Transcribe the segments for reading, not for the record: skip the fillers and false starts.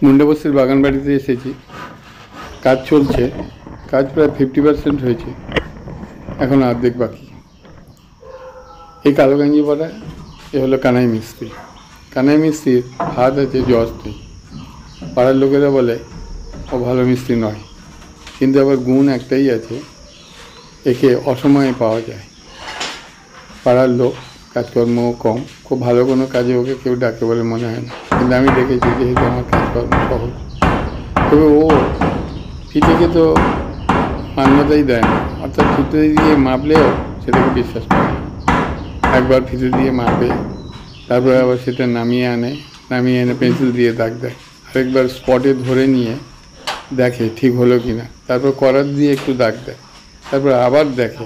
মুন্ডাবস্তির বাগান বাড়িতে এসেছি। কাজ চলছে, কাজ প্রায় 50% হয়েছে, এখন অর্ধেক বাকি। এই কালো গেঞ্জি পরা এ হলো কানাই মিস্ত্রি। কানাই মিস্ত্রির হাত আছে, যশ নেই। পাড়ার লোকেরা বলে ও ভালো মিস্ত্রি নয়, কিন্তু আবার গুণ একটাই আছে, একে অসময়ে পাওয়া যায়। পাড়ার লোক, কাজকর্ম কম, খুব ভালো কোনো কাজে ওকে কেউ ডাকে বলে মনে হয় না। কিন্তু আমি দেখেছি, যেহেতু আমার কাজকর্ম সহজ, তবে ও ফিতেকে তো মান্যতাই দেয় না, অর্থাৎ ফিতে দিয়ে মাপলেও সেটাকে বিশ্বাস করে না। একবার ফিতে দিয়ে মাপে, তারপরে আবার সেটা নামিয়ে এনে পেন্সিল দিয়ে দাগ দেয়। আরেকবার স্পটে ধরে নিয়ে দেখে ঠিক হলো কি না, তারপর করাত দিয়ে একটু দাগ দেয়, তারপর আবার দেখে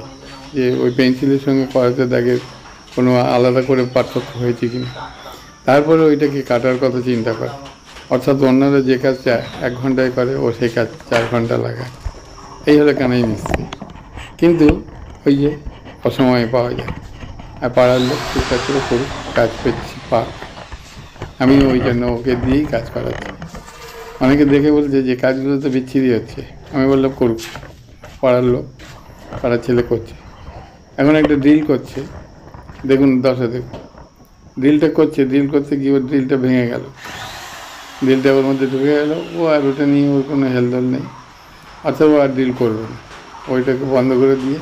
যে ওই পেন্সিলের সঙ্গে করাতে দাগের কোনো আলাদা করে পার্থক্য হয়েছে কি না। তারপরে ওইটাকে কাটার কথা চিন্তা করে। অর্থাৎ অন্যরা যে কাজ 1 ঘন্টায় করে, ও সেই কাজ 4 ঘন্টা লাগায়। এই হলো কানাই মিস্ত্রি। কিন্তু ওই যে অসময়ে পাওয়া যায়, আর পাড়ার লোক চেষ্টা করে করুক, কাজ পেয়েছি পাক। আমি ওই জন্য ওকে দিয়েই কাজ করাচ্ছি। অনেকে দেখে বলছে যে কাজগুলো তো বিচ্ছিরি হচ্ছে। আমি বললাম করুক, পাড়ার লোক, পাড়ার ছেলে করছে। এখন একটা ড্রিল করছে, দেখুন দশা দেখুন, ড্রিল করতে গিয়ে ওর ড্রিলটা ভেঙে গেল, ড্রিলটা ওর মধ্যে ঢুকে গেল। ও আর ওটা নিয়ে ওর কোনো হেলদোল নেই, অর্থাৎ ও আর ড্রিল করবে না, ওইটাকে বন্ধ করে দিয়ে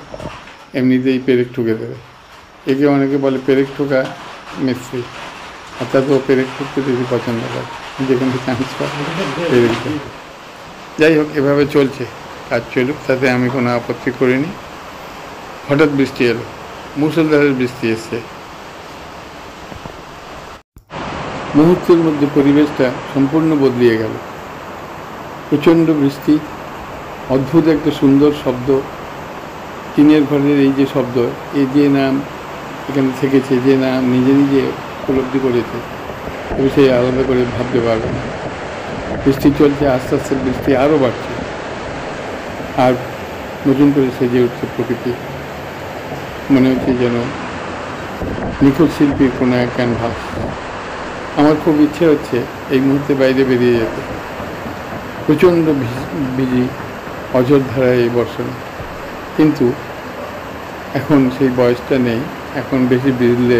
এমনিতেই পেরেক ঠুকে দেবে। একে অনেকে বলে পেরেক ঠোকা মিস্ত্রি, অর্থাৎ ও পেরেক ঠুকতে বেশি পছন্দ করে, যেখানে চান্স পায় পেরেক ঠুকে। যাই হোক, এভাবে চলছে, কাজ চলুক, তাতে আমি কোনো আপত্তি করিনি। হঠাৎ বৃষ্টি এলো, মুষলধারের বৃষ্টি এসছে। মুহূর্তের মধ্যে পরিবেশটা সম্পূর্ণ বদলিয়ে গেল। প্রচণ্ড বৃষ্টি, অদ্ভুত একটা সুন্দর শব্দ, টিনের ঘরের এই যে শব্দ, এই যে নাম এখানে থেকেছে, যে নাম নিজে নিজে উপলব্ধি করেছে, তবে সে আলাদা করে ভাবতে পারবে না। বৃষ্টি চলছে, আস্তে আস্তে বৃষ্টি আরও বাড়ছে, আর নতুন করে সেজে উঠছে প্রকৃতি। মনে হচ্ছে যেন নিখুঁত শিল্পীর কোনো এক ক্যানভাস। আমার খুব ইচ্ছে হচ্ছে এই মুহূর্তে বাইরে বেরিয়ে যেতে। প্রচণ্ড বিজি অঝোর ধারায় এই বর্ষণে, কিন্তু এখন সেই বয়সটা নেই। এখন বেশি ভিজলে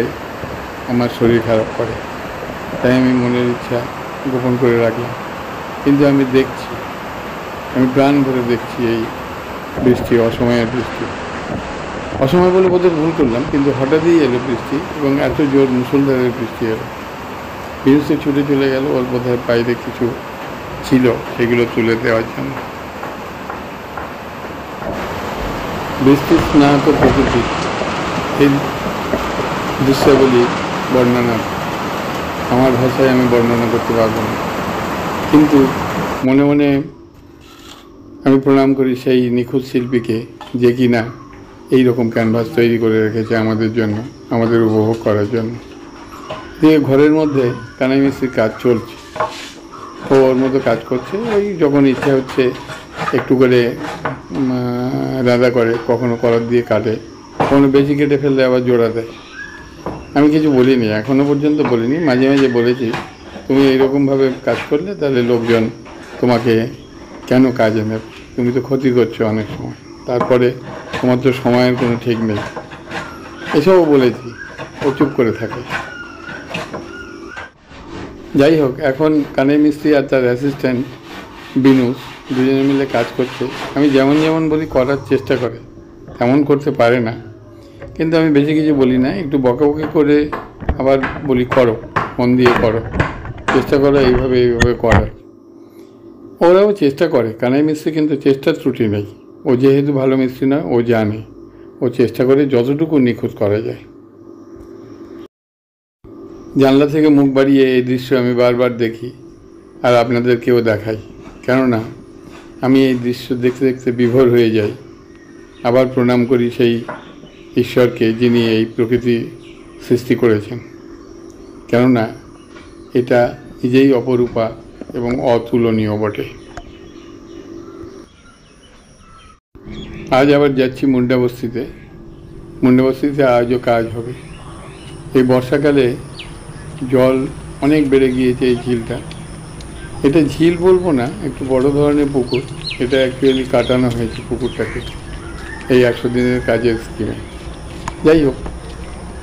আমার শরীর খারাপ করে, তাই আমি মনের ইচ্ছা গোপন করে রাখলাম। কিন্তু আমি দেখছি, আমি প্রাণ ভরে দেখছি এই বৃষ্টি, অসময়ের বৃষ্টি। অসময় বলে বোধহয় ভুল করলাম, কিন্তু হঠাৎই এলো বৃষ্টি, এবং এত জোর মুষলধারের বৃষ্টি এলো। বিরুদ্ধে ছুটে চলে গেল, ওর বোধহয় বাইরে কিছু ছিল সেগুলো তুলে দেওয়ার জন্য। বৃষ্টি স্নাত প্রকৃতি, এই দৃশ্যাবলী বর্ণনা আমার ভাষায় আমি বর্ণনা করতে পারবো না, কিন্তু মনে মনে আমি প্রণাম করি সেই নিখুঁত শিল্পীকে, যে কিনা এই রকম ক্যানভাস তৈরি করে রেখেছে আমাদের জন্য, আমাদের উপভোগ করার জন্য। দিয়ে ঘরের মধ্যে কানাই মিস্ত্রির কাজ চলছে, ও ওর মতো কাজ করছে। ওই যখন ইচ্ছা হচ্ছে একটু করে রাঁধা করে, কখনো করাত দিয়ে কাটে, কখনো বেশি কেটে ফেললে আবার জোড়া দেয়। আমি কিছু বলিনি, এখনও পর্যন্ত বলিনি। মাঝে মাঝে বলেছি, তুমি এইরকমভাবে কাজ করলে তাহলে লোকজন তোমাকে কেন কাজে নেবে, তুমি তো ক্ষতি করছো অনেক সময়, তারপরে তোমার তো সময়ের কোনো ঠিক নেই, এসবও বলেছি। ও চুপ করে থাকে। যাই হোক, এখন কানাই মিস্ত্রি আর তার অ্যাসিস্ট্যান্ট বিনুস দুজনে মিলে কাজ করছে। আমি যেমন যেমন বলি করার চেষ্টা করে, তেমন করতে পারে না, কিন্তু আমি বেশি কিছু বলি না, একটু বকাবকি করে আবার বলি করো, মন দিয়ে করো, চেষ্টা করো এইভাবে করার। ওরাও চেষ্টা করে, কানাই মিস্ত্রি কিন্তু চেষ্টার ত্রুটি নেই। ও যেহেতু ভালো মিস্ত্রি নয়, ও জানে, ও চেষ্টা করে যতটুকু নিখুঁত করা যায়। জানলা থেকে মুখ বাড়িয়ে এই দৃশ্য আমি বারবার দেখি, আর আপনাদেরকেও দেখাই, কেননা আমি এই দৃশ্য দেখতে দেখতে বিভোর হয়ে যাই। আবার প্রণাম করি সেই ঈশ্বরকে, যিনি এই প্রকৃতি সৃষ্টি করেছেন, কেননা এটা নিজেই অপরূপা এবং অতুলনীয় বটে। আজ আবার যাচ্ছি মুন্ডাবস্তিতে। মুন্ডাবস্তিতে আজও কাজ হবে। এই বর্ষাকালে জল অনেক বেড়ে গিয়েছে এই ঝিলটা, এটা ঝিল বলবো না, একটু বড় ধরনের পুকুর। এটা অ্যাকচুয়ালি কাটানো হয়েছে পুকুরটাকে এই 100 দিনের কাজের স্কিমে। যাই হোক,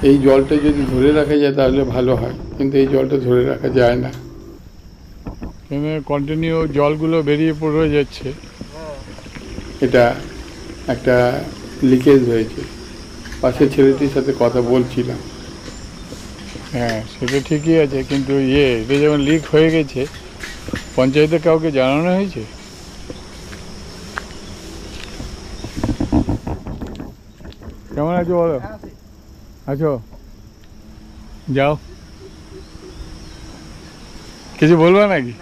এই জলটা যদি ধরে রাখা যায় তাহলে ভালো হয়, কিন্তু এই জলটা ধরে রাখা যায় না, কন্টিনিউ জলগুলো বেরিয়ে পড়ে যাচ্ছে। এটা একটা লিকেজ হয়েছে। পাশের ছেলেটির সাথে কথা বলছিলাম। হ্যাঁ, সেটা ঠিকই আছে, কিন্তু এটা যেমন লিক হয়ে গেছে, পঞ্চায়েতে কাউকে জানানো হয়েছে? কেমন আছো বলো? আছো? যাও, কিছু বলবো নাকি?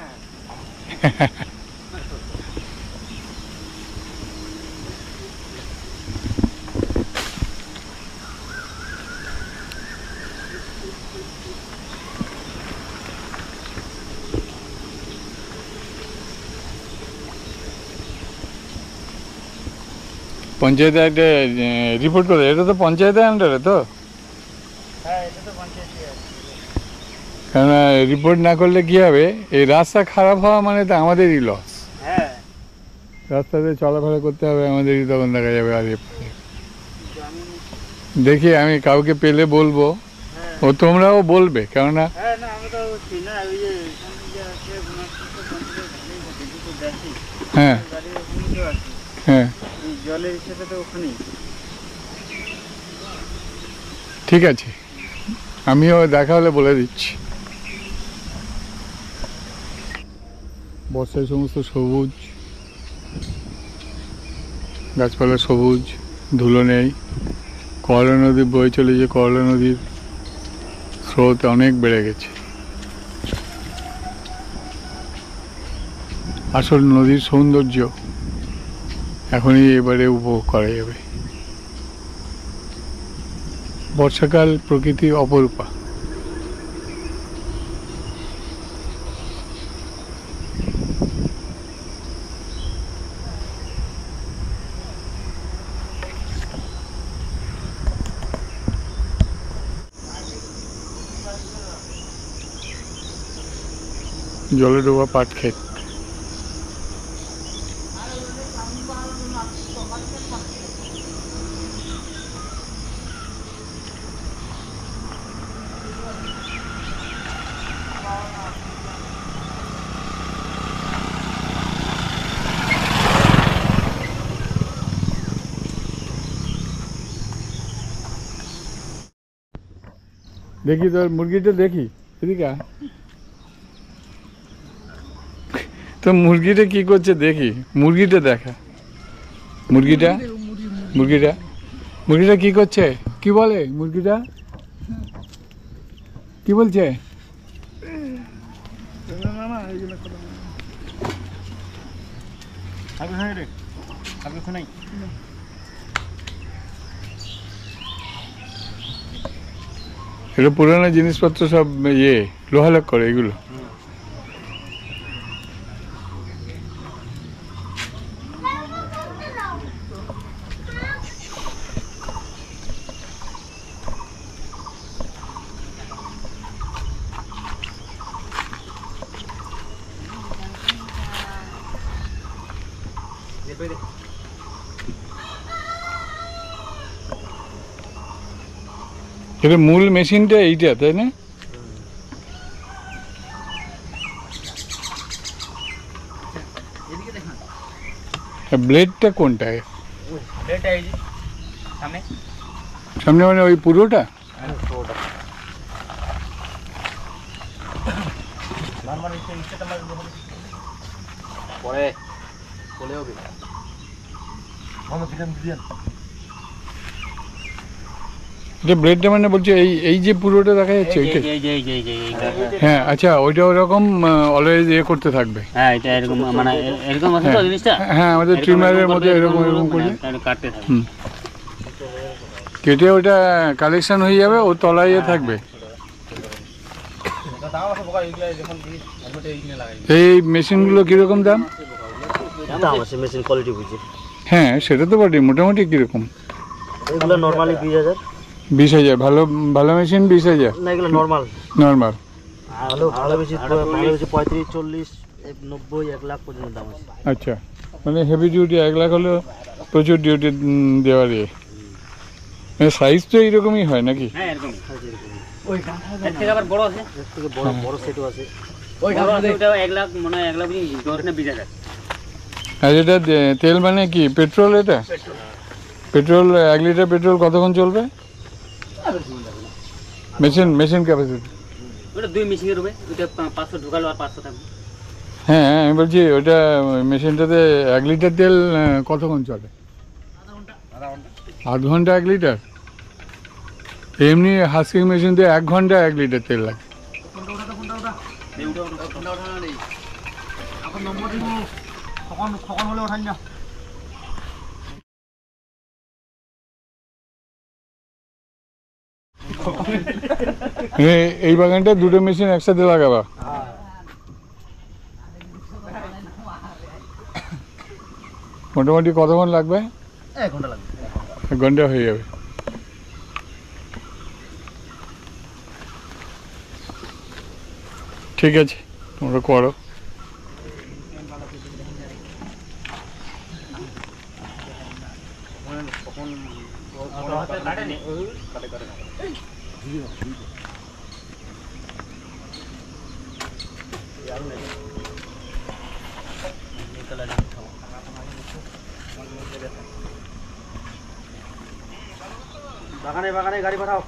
পঞ্চায়েতে একটা রিপোর্ট করে, এটা তো পঞ্চায়েতের আন্ডারে তো? কেন রিপোর্ট না করলে কি হবে, এই রাস্তা খারাপ হওয়া মানে তো আমাদেরই লস। রাস্তাতে চলাফেরা করতে হবে আমাদেরই, তখন দেখা যাবে। আর দেখি আমি কাউকে পেলে বলবো, ও তোমরাও বলবে, কেননা হ্যাঁ হ্যাঁ ঠিক আছে, আমিও দেখা হলে বলে দিচ্ছি। বর্ষায় সমস্ত সবুজ গাছপালা, সবুজ, ধুলো নেই। করলা নদী বয়ে চলেছে, করলা নদীর স্রোত অনেক বেড়ে গেছে। আসল নদীর সৌন্দর্য এখনই এবারে উপভোগ করা যাবে। বর্ষাকাল প্রকৃতি অপরূপা। জলে ডোবা পাট ক্ষেত। দেখি তোর মুরগিটা, দেখি এদিকে। তো মুরগিটা কি করছে দেখি, মুরগিটা দেখা। মুরগিটা মুরগিটা মুরগিটা কি করছে, কি বলে মুরগিটা, কি বলছে? এটা পুরানো জিনিসপত্র সব লোহালোক করে এগুলো। এটা মূল মেশিনটা এইটা, তাই না? ব্লেডটা কোনটা? সামনে মানে ওই পুরোটা? এটা ব্লেডটা মানে বলছে এই যে পুরোটা দেখা যাচ্ছে ওইটা? হ্যাঁ, আচ্ছা, ওইটা ওরকম অলওয়েজ করতে থাকবে। হ্যাঁ, এটা এরকম মানে এরকম আছে তো জিনিসটা। হ্যাঁ, আমাদের ট্রিমারের মধ্যে এরকম করে কাটতে থাকবে। কেটে ওটা কালেকশন হয়ে যাবে, ও তলায় থাকবে। এই মেশিনগুলো কিরকম দাম? মেশিন কোয়ালিটি বুঝে। হ্যাঁ, সেটা তো বটে। মোটামুটি কিরকম? এগুলো নরমালি 20,000। 20,000? ভালো ভালো মেশিন 20,000? না, এগুলো নরমাল। নর্মাল। ভালো ভালো বেশি 35, 40, 90, 1 লাখ পর্যন্ত দাম আছে। আচ্ছা, মানে হেভি ডিউটি 1 লাখ হলেও প্রচুর ডিউটি দেওয়ার ইয়ে। মানে সাইজ তো এইরকমই হয় নাকি? হ্যাঁ এরকম এর থেকে আবার বড় আছে, এর থেকে বড় বড় সেটও আছে। ওটা 1 লাখ মনে হয় 1 লাখ 20,000। আর এটা তেল মানে কি পেট্রোল? এটা পেট্রোল 1 লিটার পেট্রোল কতক্ষণ চলবে? মেশিন ক্যাপাসিটি ওটা 2 মেশিনের রুমে, ওটা 500 ঢোকালো আর 500 থাকবে। হ্যাঁ আমি বলছি ওটা মেশিনটাতে 1 লিটার তেল কতক্ষণ চলে? আধ ঘন্টা 1 লিটার? এমনি হাস্কিং মেশিনতে 1 ঘন্টা 1 লিটার তেল লাগে। এই বাগানটা দুটো মেশিন একসাথে লাগাবা? মোটামুটি কতক্ষণ লাগবে? 1 ঘন্টা লাগবে। 1 ঘন্টা হয়ে যাবে। ঠিক আছে, তোমরা করো। বাগানে বাগানে গাড়ি পাঠাও।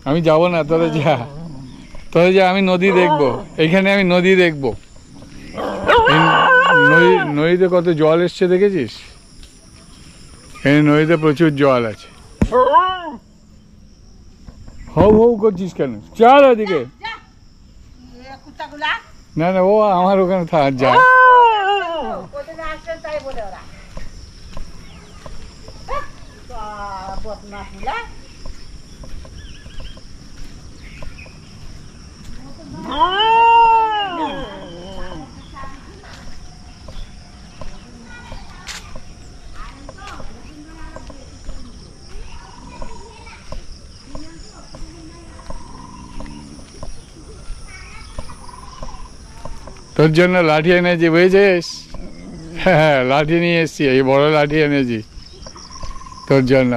আমি যাব না, তোরা যা, আমি নদী দেখবো। এইখানে আমি নদী দেখবো। নদীতে কত জল এসছে দেখেছিস? এই নদীতে প্রচুর জল আছে। হউ হউ করছিস কেন? চল ওদিকে। না না, ও আমার ওখানে যায়। তোর জন্য লাঠি এনেছি, বুঝেছিস? হ্যাঁ, লাঠি নিয়ে এসছি, এই বড় লাঠি এনেছি তোর জন্য।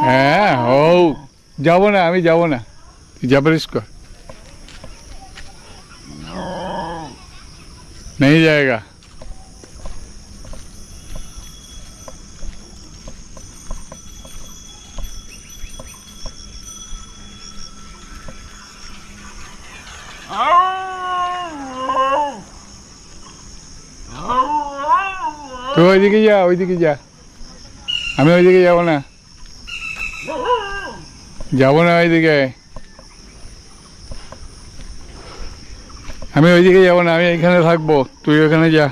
হ্যাঁ ও যাবো না, আমি যাবো না, তুই যা পারিস কর। नहीं जाएगा। তো ওইদিকে যা, আমি ওইদিকে যাবো না, ওইদিকে। আমি ওইদিকে যাবো না, আমি এখানে থাকবো, তুই ওখানে যা।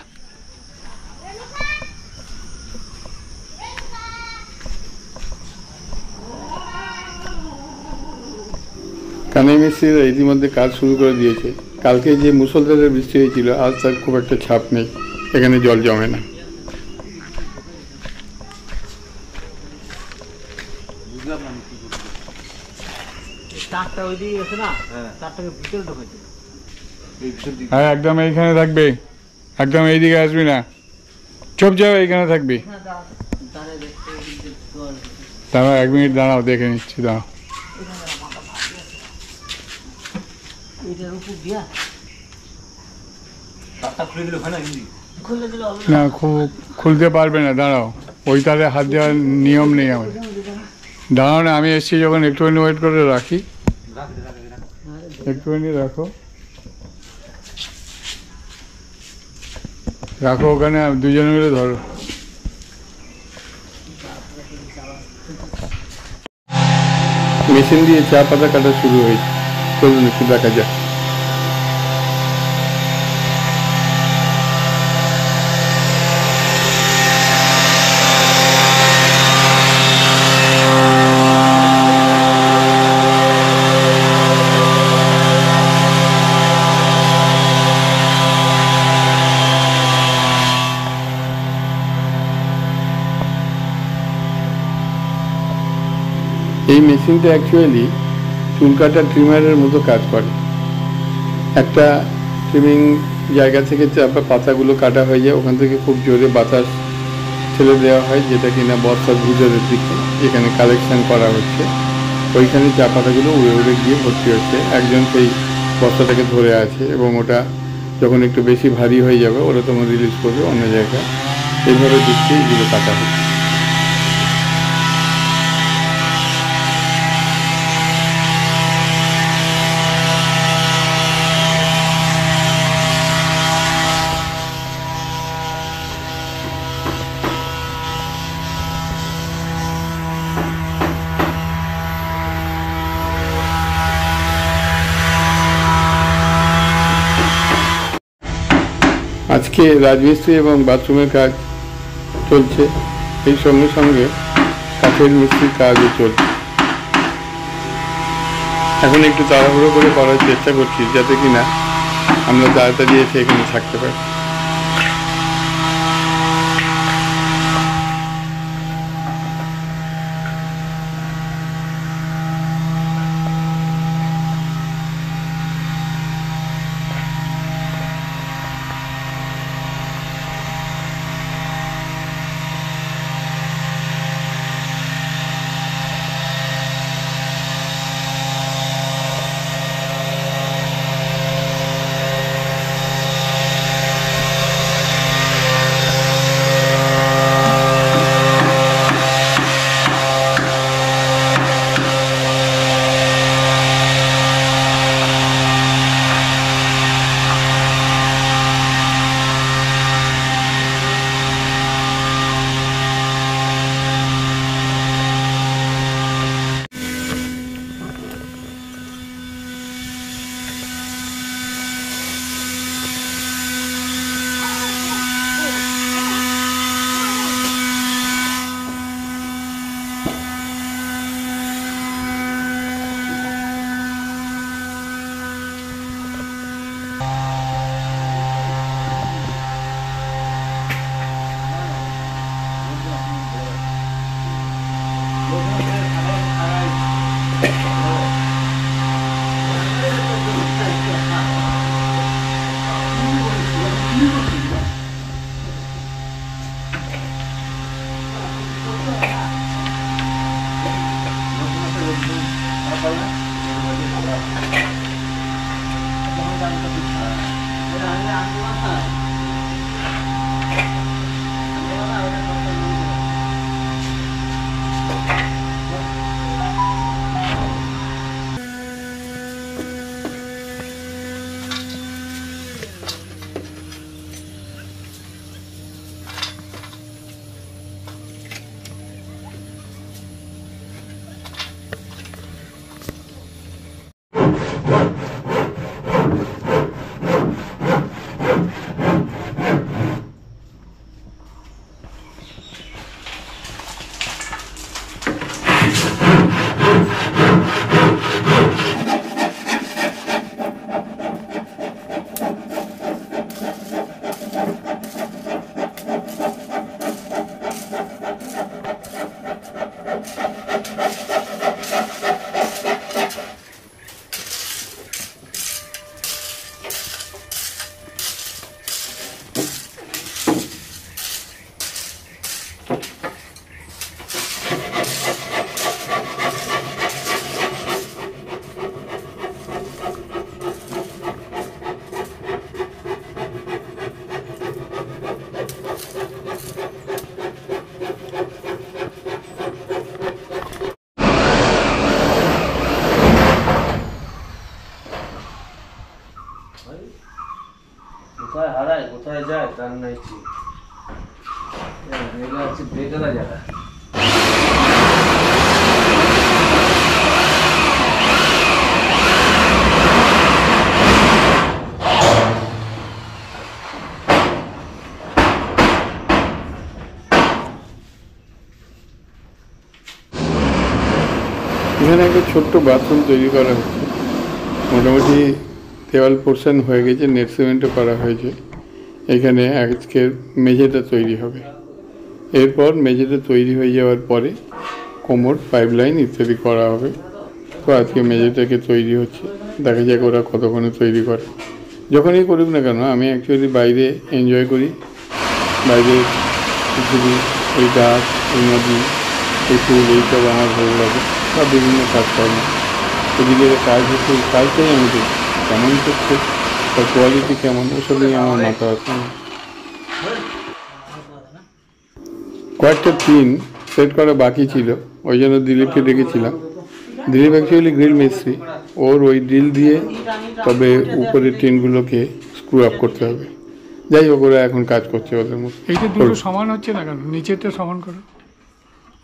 কানাই মিস্ত্রিরা ইতিমধ্যে কাজ শুরু করে দিয়েছে। কালকে যে মুষলধারে বৃষ্টি হয়েছিল, আজ তার খুব একটা ছাপ নেই, এখানে জল জমে না। হ্যাঁ একদম এইখানে থাকবে, একদম এইদিকে আসবি না, চুপ যাও, এইখানে থাকবি। দাঁড়াও 1 মিনিট দাঁড়াও, দেখে নিচ্ছি, দাঁড়াও। না খুলতে পারবে না, দাঁড়াও, ওই তারে হাত দেওয়ার নিয়ম নেই আমার। দাঁড়াও না, আমি এসছি যখন, একটুখানি ওয়েট করে রাখি, একটুখানি রাখো ওখানে, দুজনে মিলে ধরো। মেশিন দিয়ে চা পাতা কাটা শুরু হয়েছে, চলুন একটু দেখা যাক। এই মেশিনটা অ্যাকচুয়ালি চুল কাটা ট্রিমারের মতো কাজ করে। একটা ট্রিমিং জায়গা থেকে চাপা পাতাগুলো কাটা হয়ে যায়, ওখান থেকে খুব জোরে বাতাস ছেড়ে দেওয়া হয়, যেটা কিনা বর্ষার ভিতরের দিকে যেখানে কালেকশন করা হচ্ছে ওইখানে চা পাতাগুলো উড়ে উড়ে গিয়ে ভর্তি হচ্ছে। একজন সেই বস্তাটাকে ধরে আছে এবং ওটা যখন একটু বেশি ভারী হয়ে যাবে ওরা তখন রিলিজ করবে অন্য জায়গায়। এইভাবে দিচ্ছি এগুলো কাটা হচ্ছে। আজকে রাজমিস্ত্রি এবং বাথরুমের কাজ চলছে, এই সঙ্গে সঙ্গে কাঠের মিস্ত্রির কাজও চলছে। এখন একটু তাড়াহুড়ো করে করার চেষ্টা করছি যাতে কিনা আমরা তাড়াতাড়ি এসে এখানে থাকতে পারি। কোথায় হারায় কোথায় যায় তার নাই ঠিক। এটা হচ্ছে বেকারা জায়গা। এখানে একটা ছোট্ট বাথরুম তৈরি করা হচ্ছে, মোটামুটি দেওয়াল পোর্শন হয়ে গেছে, নেট সিমেন্টও করা হয়েছে। এখানে আজকে মেঝেটা তৈরি হবে। এরপর মেঝেটা তৈরি হয়ে যাওয়ার পরে কোমর পাইপলাইন ইত্যাদি করা হবে। তো আজকে মেঝেটাকে তৈরি হচ্ছে, দেখা যাক ওরা কতক্ষণে তৈরি করে। যখনই করুক না কেন, আমি অ্যাকচুয়ালি বাইরে এনজয় করি। বাইরে পৃথিবী, ওই গাছ, ওই নদী, এই ফুল, এইসব আমার ভালো লাগে, বা বিভিন্ন কাজকর্ম। এদিকে কাজ হচ্ছে, এই কাজটাই আমি দেখি কেমন করছে, তার কোয়ালিটি কেমন, ওসব নিয়ে আমার মাথা আছে। কয়েকটা টিন সেট করা বাকি ছিল, ওই জন্য দিলীপকে ডেকেছিলাম। দিলীপ অ্যাকচুয়ালি গ্রিল মিস্ত্রি, ওর ওই ড্রিল দিয়ে তবে উপরের টিনগুলোকে স্ক্রু আপ করতে হবে। যাই হোক, ওরা এখন কাজ করছে ওদের মতো। এইটা দুটো সমান হচ্ছে না কেন? নিচেরটা সমান করো।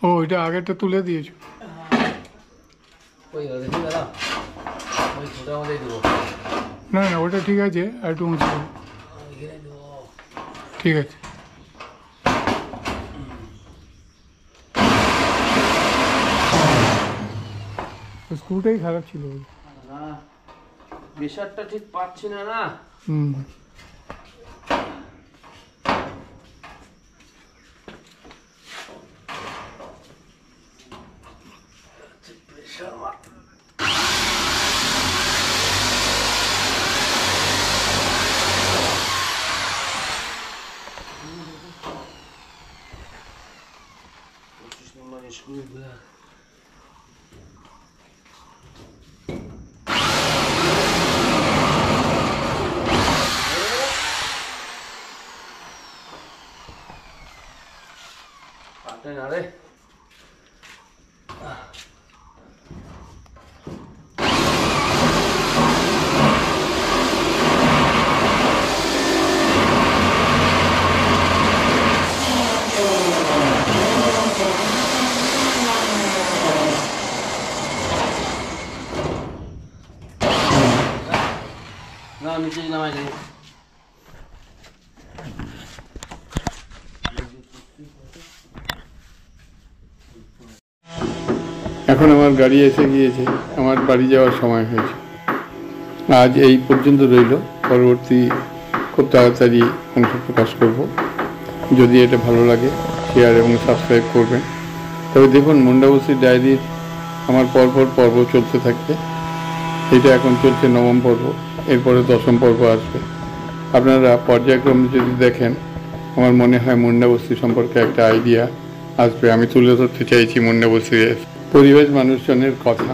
ও, এটা আগেরটা তুলে দিয়েছো। না না, ওটা ঠিক আছে, আর একটু উঁচু করো। ঠিক আছে। স্ক্রুটাই খারাপ ছিল। প্রেশারটা ঠিক পাচ্ছি না না। হুম। পাতে না রে। না নিচে নামাই যাই। এখন আমার গাড়ি এসে গিয়েছে, আমার বাড়ি যাওয়ার সময় হয়েছে। আজ এই পর্যন্ত রইল, পরবর্তী খুব তাড়াতাড়ি অংশ প্রকাশ করব। যদি এটা ভালো লাগে, শেয়ার এবং সাবস্ক্রাইব করবেন। তবে দেখুন, মুন্ডাবস্তির ডায়েরির আমার পরপর পর্ব চলতে থাকবে। এটা এখন চলছে 9ম পর্ব, এরপরে 10ম পর্ব আসবে। আপনারা পর্যায়ক্রমে যদি দেখেন, আমার মনে হয় মুন্ডাবস্তি সম্পর্কে একটা আইডিয়া আসবে। আমি তুলে ধরতে চাইছি মুন্ডাবস্তির পরিবেশ, মানুষজনের কথা।